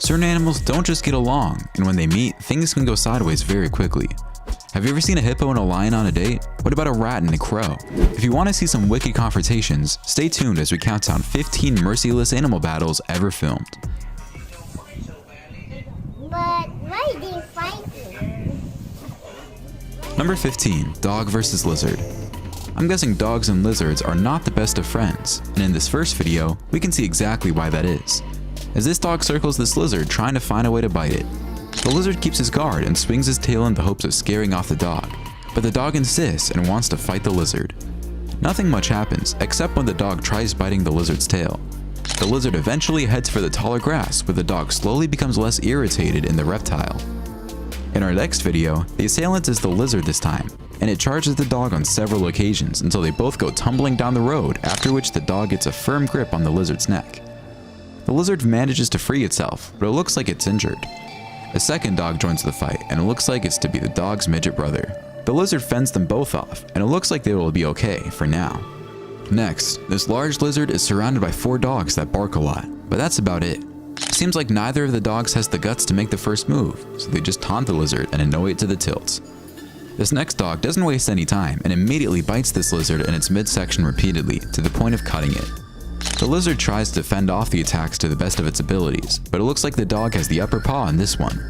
Certain animals don't just get along, and when they meet, things can go sideways very quickly. Have you ever seen a hippo and a lion on a date? What about a rat and a crow? If you want to see some wicked confrontations, stay tuned as we count down 15 merciless animal battles ever filmed. But why are they fighting? Number 15. Dog vs. Lizard. I'm guessing dogs and lizards are not the best of friends, and in this first video, we can see exactly why that is. As this dog circles this lizard trying to find a way to bite it. The lizard keeps his guard and swings his tail in the hopes of scaring off the dog, but the dog insists and wants to fight the lizard. Nothing much happens except when the dog tries biting the lizard's tail. The lizard eventually heads for the taller grass, where the dog slowly becomes less irritated in the reptile. In our next video, the assailant is the lizard this time, and it charges the dog on several occasions until they both go tumbling down the road, after which the dog gets a firm grip on the lizard's neck. The lizard manages to free itself, but it looks like it's injured. A second dog joins the fight, and it looks like it's to be the dog's midget brother. The lizard fends them both off, and it looks like they will be okay for now. Next, this large lizard is surrounded by 4 dogs that bark a lot, but that's about it. It seems like neither of the dogs has the guts to make the first move, so they just taunt the lizard and annoy it to the tilt. This next dog doesn't waste any time and immediately bites this lizard in its midsection repeatedly to the point of cutting it. The lizard tries to fend off the attacks to the best of its abilities, but it looks like the dog has the upper paw in this one.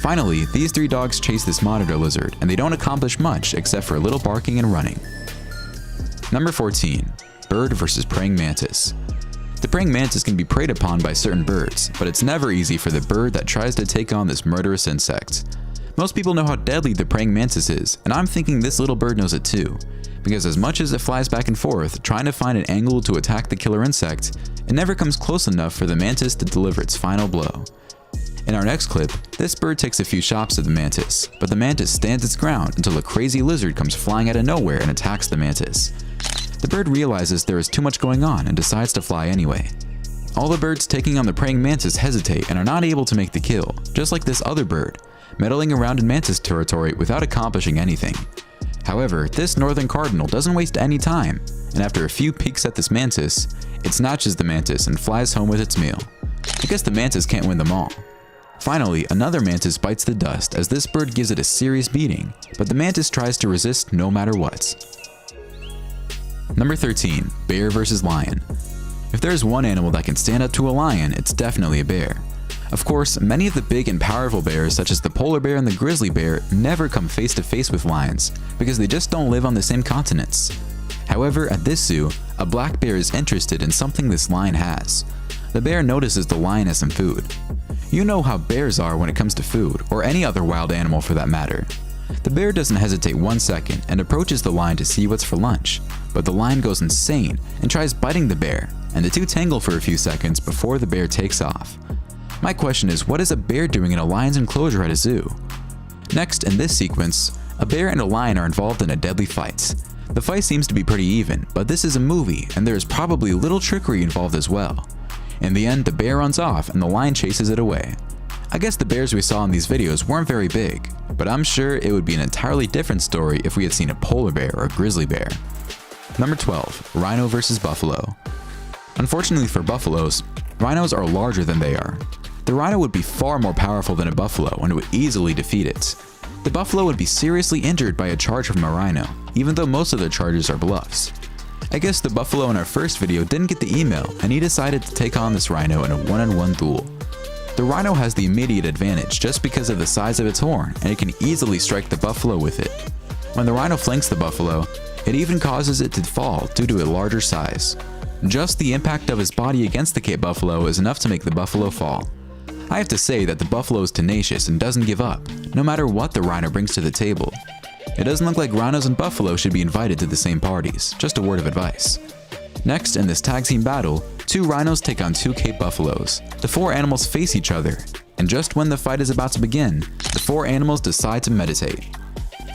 Finally, these 3 dogs chase this monitor lizard, and they don't accomplish much except for a little barking and running. Number 14. Bird vs. Praying Mantis. The praying mantis can be preyed upon by certain birds, but it's never easy for the bird that tries to take on this murderous insect. Most people know how deadly the praying mantis is, and I'm thinking this little bird knows it too, because as much as it flies back and forth trying to find an angle to attack the killer insect, it never comes close enough for the mantis to deliver its final blow. In our next clip, this bird takes a few shots at the mantis, but the mantis stands its ground until a crazy lizard comes flying out of nowhere and attacks the mantis. The bird realizes there is too much going on and decides to fly anyway. All the birds taking on the praying mantis hesitate and are not able to make the kill, just like this other bird, meddling around in mantis territory without accomplishing anything. However, this northern cardinal doesn't waste any time, and after a few peeks at this mantis, it snatches the mantis and flies home with its meal. I guess the mantis can't win them all. Finally, another mantis bites the dust as this bird gives it a serious beating, but the mantis tries to resist no matter what. Number 13. Bear vs. Lion. If there's one animal that can stand up to a lion, it's definitely a bear. Of course, many of the big and powerful bears such as the polar bear and the grizzly bear never come face to face with lions because they just don't live on the same continents. However, at this zoo, a black bear is interested in something this lion has. The bear notices the lion has some food. You know how bears are when it comes to food, or any other wild animal for that matter. The bear doesn't hesitate 1 second and approaches the lion to see what's for lunch, but the lion goes insane and tries biting the bear, and the two tangle for a few seconds before the bear takes off. My question is, what is a bear doing in a lion's enclosure at a zoo? Next, in this sequence, a bear and a lion are involved in a deadly fight. The fight seems to be pretty even, but this is a movie and there is probably little trickery involved as well. In the end, the bear runs off and the lion chases it away. I guess the bears we saw in these videos weren't very big, but I'm sure it would be an entirely different story if we had seen a polar bear or a grizzly bear. Number 12. Rhino vs. Buffalo. Unfortunately for buffaloes, rhinos are larger than they are. The rhino would be far more powerful than a buffalo and would easily defeat it. The buffalo would be seriously injured by a charge from a rhino, even though most of their charges are bluffs. I guess the buffalo in our first video didn't get the email and he decided to take on this rhino in a one-on-one duel. The rhino has the immediate advantage just because of the size of its horn, and it can easily strike the buffalo with it. When the rhino flanks the buffalo, it even causes it to fall due to a larger size. Just the impact of his body against the Cape buffalo is enough to make the buffalo fall. I have to say that the buffalo is tenacious and doesn't give up, no matter what the rhino brings to the table. It doesn't look like rhinos and buffalo should be invited to the same parties, just a word of advice. Next, in this tag team battle, 2 rhinos take on 2 Cape buffaloes. The 4 animals face each other, and just when the fight is about to begin, the 4 animals decide to meditate.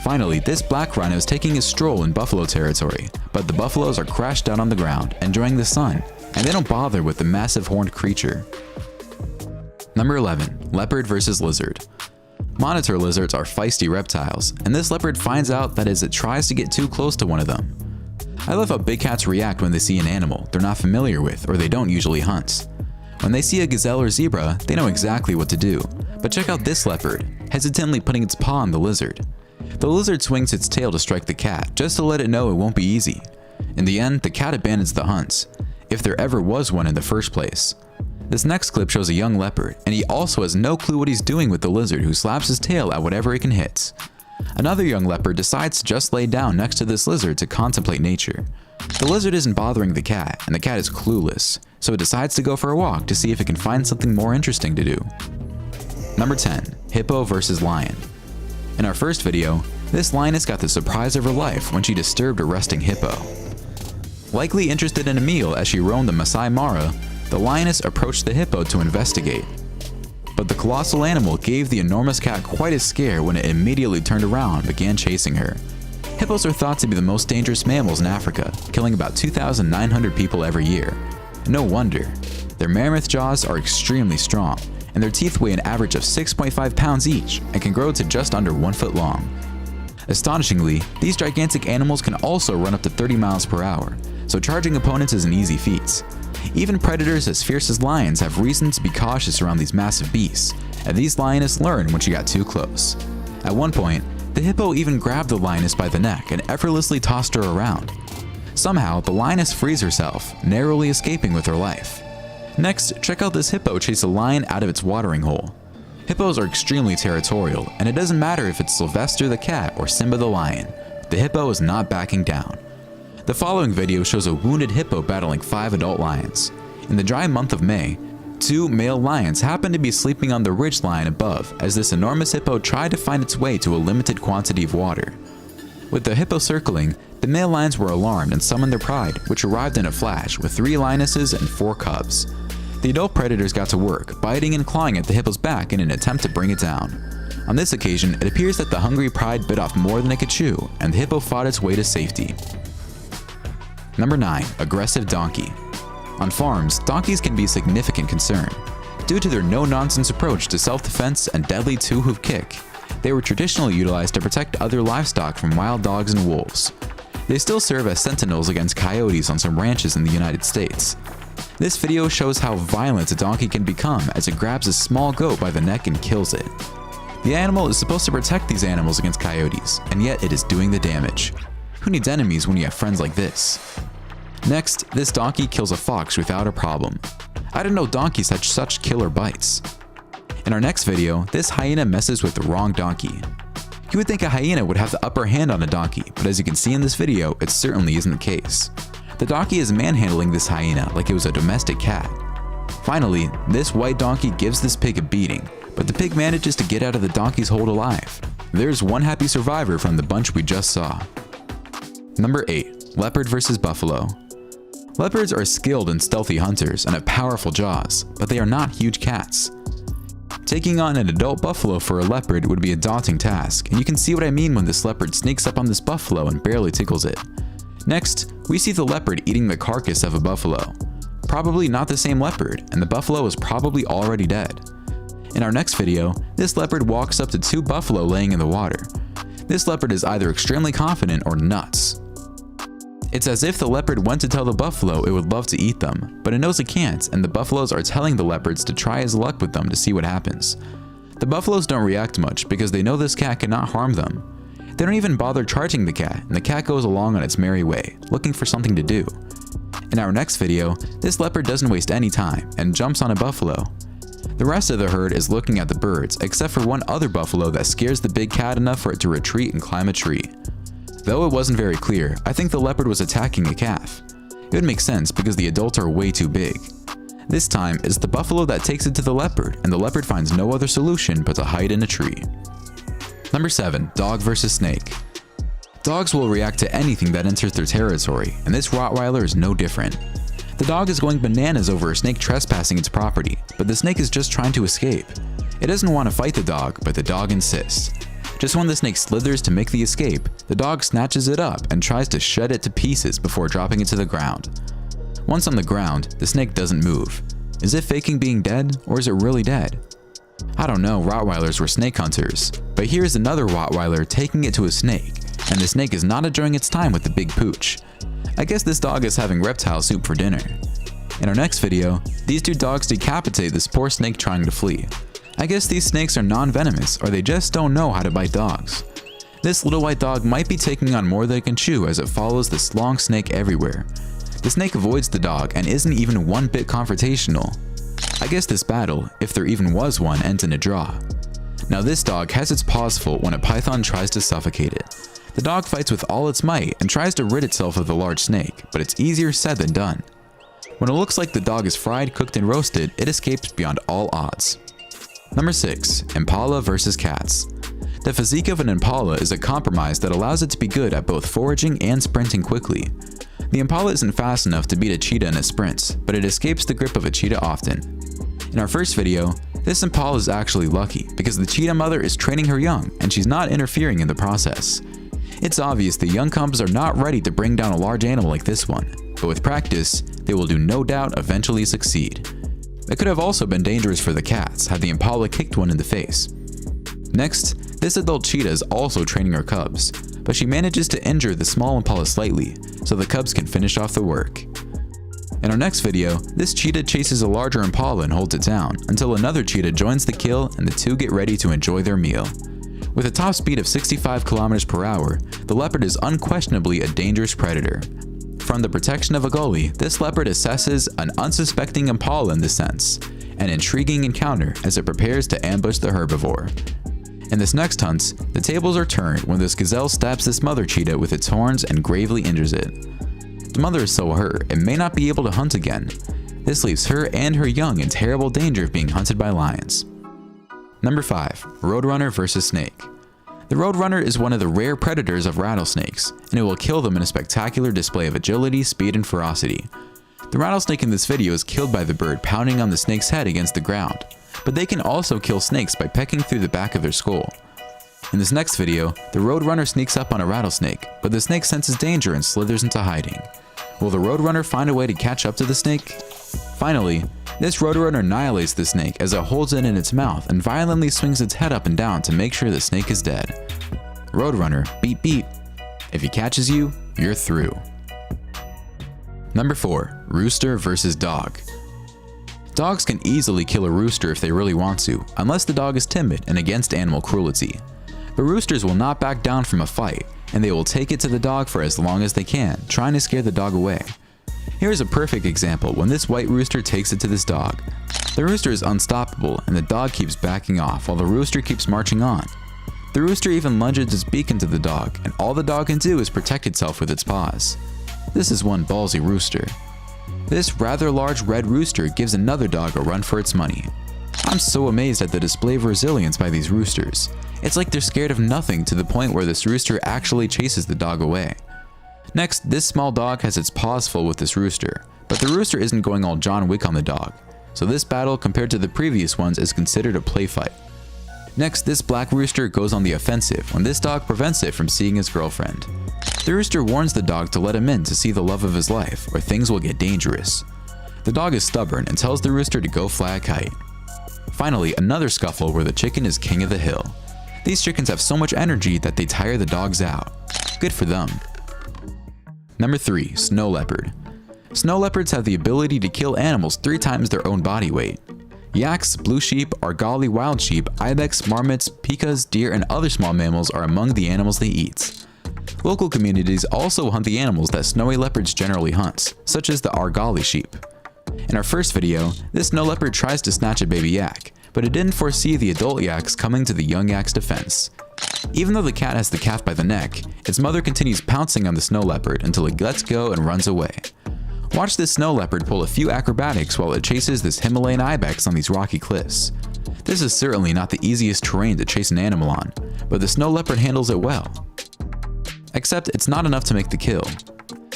Finally, this black rhino is taking a stroll in buffalo territory, but the buffaloes are crashed down on the ground, enjoying the sun, and they don't bother with the massive horned creature. Number 11. Leopard vs. Lizard. Monitor lizards are feisty reptiles, and this leopard finds out that as it tries to get too close to one of them. I love how big cats react when they see an animal they're not familiar with or they don't usually hunt. When they see a gazelle or zebra, they know exactly what to do. But check out this leopard, hesitantly putting its paw on the lizard. The lizard swings its tail to strike the cat, just to let it know it won't be easy. In the end, the cat abandons the hunt, if there ever was one in the first place. This next clip shows a young leopard, and he also has no clue what he's doing with the lizard, who slaps his tail at whatever it can hit. Another young leopard decides to just lay down next to this lizard to contemplate nature. The lizard isn't bothering the cat, and the cat is clueless, so it decides to go for a walk to see if it can find something more interesting to do. Number 10. Hippo versus lion. In our first video, this lioness got the surprise of her life when she disturbed a resting hippo. Likely interested in a meal as she roamed the Masai Mara, the lioness approached the hippo to investigate. But the colossal animal gave the enormous cat quite a scare when it immediately turned around and began chasing her. Hippos are thought to be the most dangerous mammals in Africa, killing about 2,900 people every year. No wonder. Their mammoth jaws are extremely strong, and their teeth weigh an average of 6.5 pounds each and can grow to just under 1 foot long. Astonishingly, these gigantic animals can also run up to 30 miles per hour, so charging opponents is an easy feat. Even predators as fierce as lions have reason to be cautious around these massive beasts, and these lionesses learned when she got too close. At one point, the hippo even grabbed the lioness by the neck and effortlessly tossed her around. Somehow, the lioness frees herself, narrowly escaping with her life. Next, check out this hippo chase a lion out of its watering hole. Hippos are extremely territorial, and it doesn't matter if it's Sylvester the cat or Simba the lion. The hippo is not backing down. The following video shows a wounded hippo battling 5 adult lions. In the dry month of May, 2 male lions happened to be sleeping on the ridgeline above as this enormous hippo tried to find its way to a limited quantity of water. With the hippo circling, the male lions were alarmed and summoned their pride, which arrived in a flash with 3 lionesses and 4 cubs. The adult predators got to work, biting and clawing at the hippo's back in an attempt to bring it down. On this occasion, it appears that the hungry pride bit off more than it could chew, and the hippo fought its way to safety. Number 9. Aggressive donkey. On farms, donkeys can be a significant concern. Due to their no-nonsense approach to self-defense and deadly two-hoof kick, they were traditionally utilized to protect other livestock from wild dogs and wolves. They still serve as sentinels against coyotes on some ranches in the United States. This video shows how violent a donkey can become as it grabs a small goat by the neck and kills it. The animal is supposed to protect these animals against coyotes, and yet it is doing the damage. Who needs enemies when you have friends like this? Next, this donkey kills a fox without a problem. I didn't know donkeys had such killer bites. In our next video, this hyena messes with the wrong donkey. You would think a hyena would have the upper hand on a donkey, but as you can see in this video, it certainly isn't the case. The donkey is manhandling this hyena like it was a domestic cat. Finally, this white donkey gives this pig a beating, but the pig manages to get out of the donkey's hold alive. There's one happy survivor from the bunch we just saw. Number 8. Leopard versus buffalo. Leopards are skilled and stealthy hunters and have powerful jaws, but they are not huge cats. Taking on an adult buffalo for a leopard would be a daunting task, and you can see what I mean when this leopard sneaks up on this buffalo and barely tickles it. Next, we see the leopard eating the carcass of a buffalo. Probably not the same leopard, and the buffalo is probably already dead. In our next video, this leopard walks up to 2 buffalo laying in the water. This leopard is either extremely confident or nuts. It's as if the leopard went to tell the buffalo it would love to eat them, but it knows it can't, and the buffaloes are telling the leopards to try his luck with them to see what happens. The buffaloes don't react much because they know this cat cannot harm them. They don't even bother charging the cat, and the cat goes along on its merry way, looking for something to do. In our next video, this leopard doesn't waste any time and jumps on a buffalo. The rest of the herd is looking at the birds, except for one other buffalo that scares the big cat enough for it to retreat and climb a tree. Though it wasn't very clear, I think the leopard was attacking a calf. It would make sense because the adults are way too big. This time, it's the buffalo that takes it to the leopard, and the leopard finds no other solution but to hide in a tree. Number 7. Dog versus snake. Dogs will react to anything that enters their territory, and this Rottweiler is no different. The dog is going bananas over a snake trespassing its property, but the snake is just trying to escape. It doesn't want to fight the dog, but the dog insists. Just when the snake slithers to make the escape, the dog snatches it up and tries to shred it to pieces before dropping it to the ground. Once on the ground, the snake doesn't move. Is it faking being dead, or is it really dead? I don't know, Rottweilers were snake hunters, but here's another Rottweiler taking it to a snake, and the snake is not enjoying its time with the big pooch. I guess this dog is having reptile soup for dinner. In our next video, these two dogs decapitate this poor snake trying to flee. I guess these snakes are non-venomous, or they just don't know how to bite dogs. This little white dog might be taking on more than it can chew as it follows this long snake everywhere. The snake avoids the dog and isn't even one bit confrontational. I guess this battle, if there even was one, ends in a draw. Now this dog has its paws full when a python tries to suffocate it. The dog fights with all its might and tries to rid itself of the large snake, but it's easier said than done. When it looks like the dog is fried, cooked, and roasted, it escapes beyond all odds. Number 6. Impala versus cats. The physique of an impala is a compromise that allows it to be good at both foraging and sprinting quickly. The impala isn't fast enough to beat a cheetah in a sprint, but it escapes the grip of a cheetah often. In our first video, this impala is actually lucky because the cheetah mother is training her young and she's not interfering in the process. It's obvious the young cubs are not ready to bring down a large animal like this one, but with practice, they will do no doubt eventually succeed. It could have also been dangerous for the cats had the impala kicked one in the face. Next, this adult cheetah is also training her cubs, but she manages to injure the small impala slightly, so the cubs can finish off the work. In our next video, this cheetah chases a larger impala and holds it down, until another cheetah joins the kill and the two get ready to enjoy their meal. With a top speed of 65 km per hour, the leopard is unquestionably a dangerous predator. From the protection of a gully, this leopard assesses an unsuspecting impala in the sense, an intriguing encounter as it prepares to ambush the herbivore. In this next hunt, the tables are turned when this gazelle stabs this mother cheetah with its horns and gravely injures it. The mother is so hurt it may not be able to hunt again. This leaves her and her young in terrible danger of being hunted by lions. Number 5. Roadrunner versus snake. The roadrunner is one of the rare predators of rattlesnakes, and it will kill them in a spectacular display of agility, speed, and ferocity. The rattlesnake in this video is killed by the bird pounding on the snake's head against the ground, but they can also kill snakes by pecking through the back of their skull. In this next video, the roadrunner sneaks up on a rattlesnake, but the snake senses danger and slithers into hiding. Will the roadrunner find a way to catch up to the snake? Finally, this roadrunner annihilates the snake as it holds it in its mouth and violently swings its head up and down to make sure the snake is dead. Roadrunner, beep beep. If he catches you, you're through. Number 4. Rooster versus dog. Dogs can easily kill a rooster if they really want to, unless the dog is timid and against animal cruelty. But roosters will not back down from a fight, and they will take it to the dog for as long as they can, trying to scare the dog away. Here's a perfect example when this white rooster takes it to this dog. The rooster is unstoppable and the dog keeps backing off while the rooster keeps marching on. The rooster even lunges its beak into the dog, and all the dog can do is protect itself with its paws. This is one ballsy rooster. This rather large red rooster gives another dog a run for its money. I'm so amazed at the display of resilience by these roosters. It's like they're scared of nothing to the point where this rooster actually chases the dog away. Next, this small dog has its paws full with this rooster, but the rooster isn't going all John Wick on the dog, so this battle compared to the previous ones is considered a play fight. Next, this black rooster goes on the offensive when this dog prevents it from seeing his girlfriend. The rooster warns the dog to let him in to see the love of his life, or things will get dangerous. The dog is stubborn and tells the rooster to go fly a kite. Finally, another scuffle where the chicken is king of the hill. These chickens have so much energy that they tire the dogs out. Good for them. Number 3. Snow leopard. Snow leopards have the ability to kill animals 3 times their own body weight. Yaks, blue sheep, Argali wild sheep, ibex, marmots, pikas, deer, and other small mammals are among the animals they eat. Local communities also hunt the animals that snowy leopards generally hunt, such as the Argali sheep. In our first video, this snow leopard tries to snatch a baby yak, but it didn't foresee the adult yaks coming to the young yak's defense. Even though the cat has the calf by the neck, its mother continues pouncing on the snow leopard until it lets go and runs away. Watch this snow leopard pull a few acrobatics while it chases this Himalayan ibex on these rocky cliffs. This is certainly not the easiest terrain to chase an animal on, but the snow leopard handles it well. Except it's not enough to make the kill.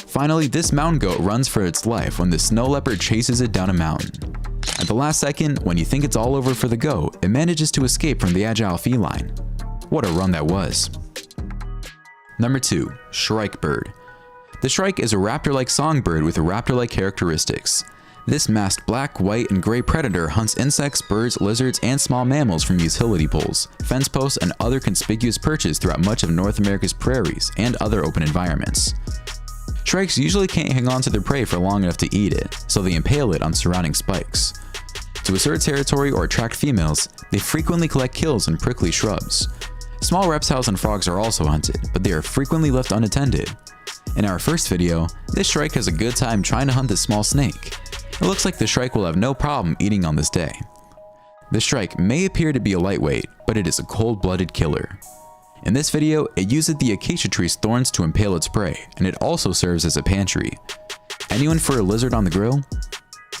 Finally, this mountain goat runs for its life when the snow leopard chases it down a mountain. At the last second, when you think it's all over for the goat, it manages to escape from the agile feline. What a run that was. Number 2. Shrike bird. The shrike is a raptor-like songbird with raptor-like characteristics. This masked black, white, and gray predator hunts insects, birds, lizards, and small mammals from utility poles, fence posts, and other conspicuous perches throughout much of North America's prairies and other open environments. Shrikes usually can't hang on to their prey for long enough to eat it, so they impale it on surrounding spikes. To assert territory or attract females, they frequently collect kills in prickly shrubs. Small reptiles and frogs are also hunted, but they are frequently left unattended. In our first video, this shrike has a good time trying to hunt this small snake. It looks like the shrike will have no problem eating on this day. The shrike may appear to be a lightweight, but it is a cold-blooded killer. In this video, it uses the acacia tree's thorns to impale its prey, and it also serves as a pantry. Anyone for a lizard on the grill?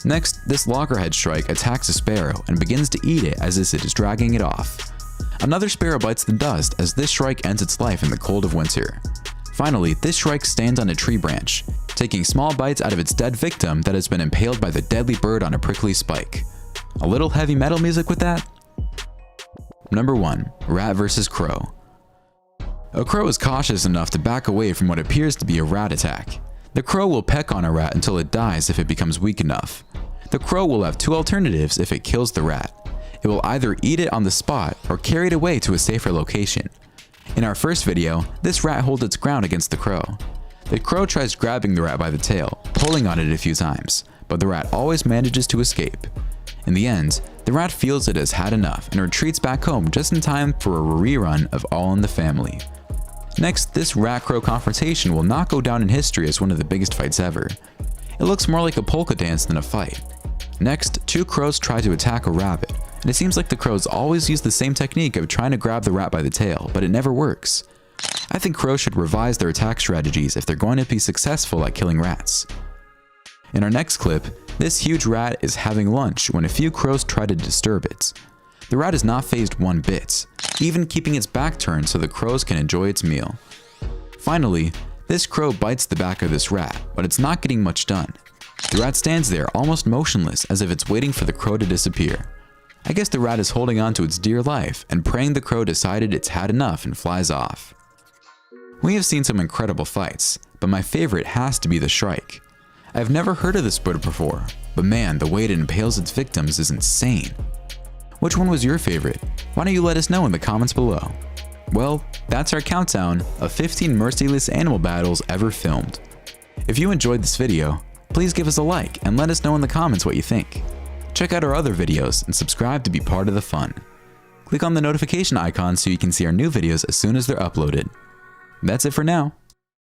Next, this loggerhead shrike attacks a sparrow and begins to eat it as if it is dragging it off. Another sparrow bites the dust as this shrike ends its life in the cold of winter. Finally, this shrike stands on a tree branch, taking small bites out of its dead victim that has been impaled by the deadly bird on a prickly spike. A little heavy metal music with that? Number 1. Rat vs. Crow. A crow is cautious enough to back away from what appears to be a rat attack. The crow will peck on a rat until it dies if it becomes weak enough. The crow will have two alternatives if it kills the rat. It will either eat it on the spot or carry it away to a safer location. In our first video, this rat holds its ground against the crow. The crow tries grabbing the rat by the tail, pulling on it a few times, but the rat always manages to escape. In the end, the rat feels it has had enough and retreats back home just in time for a rerun of All in the Family. Next, this rat-crow confrontation will not go down in history as one of the biggest fights ever. It looks more like a polka dance than a fight. Next, two crows try to attack a rabbit, and it seems like the crows always use the same technique of trying to grab the rat by the tail, but it never works. I think crows should revise their attack strategies if they're going to be successful at killing rats. In our next clip, this huge rat is having lunch when a few crows try to disturb it. The rat is not fazed one bit, even keeping its back turned so the crows can enjoy its meal. Finally, this crow bites the back of this rat, but it's not getting much done. The rat stands there almost motionless as if it's waiting for the crow to disappear. I guess the rat is holding on to its dear life and praying the crow decided it's had enough and flies off. We have seen some incredible fights, but my favorite has to be the shrike. I've never heard of this bird before, but man, the way it impales its victims is insane. Which one was your favorite? Why don't you let us know in the comments below? Well, that's our countdown of 15 merciless animal battles ever filmed. If you enjoyed this video, please give us a like and let us know in the comments what you think. Check out our other videos and subscribe to be part of the fun. Click on the notification icon so you can see our new videos as soon as they're uploaded. That's it for now.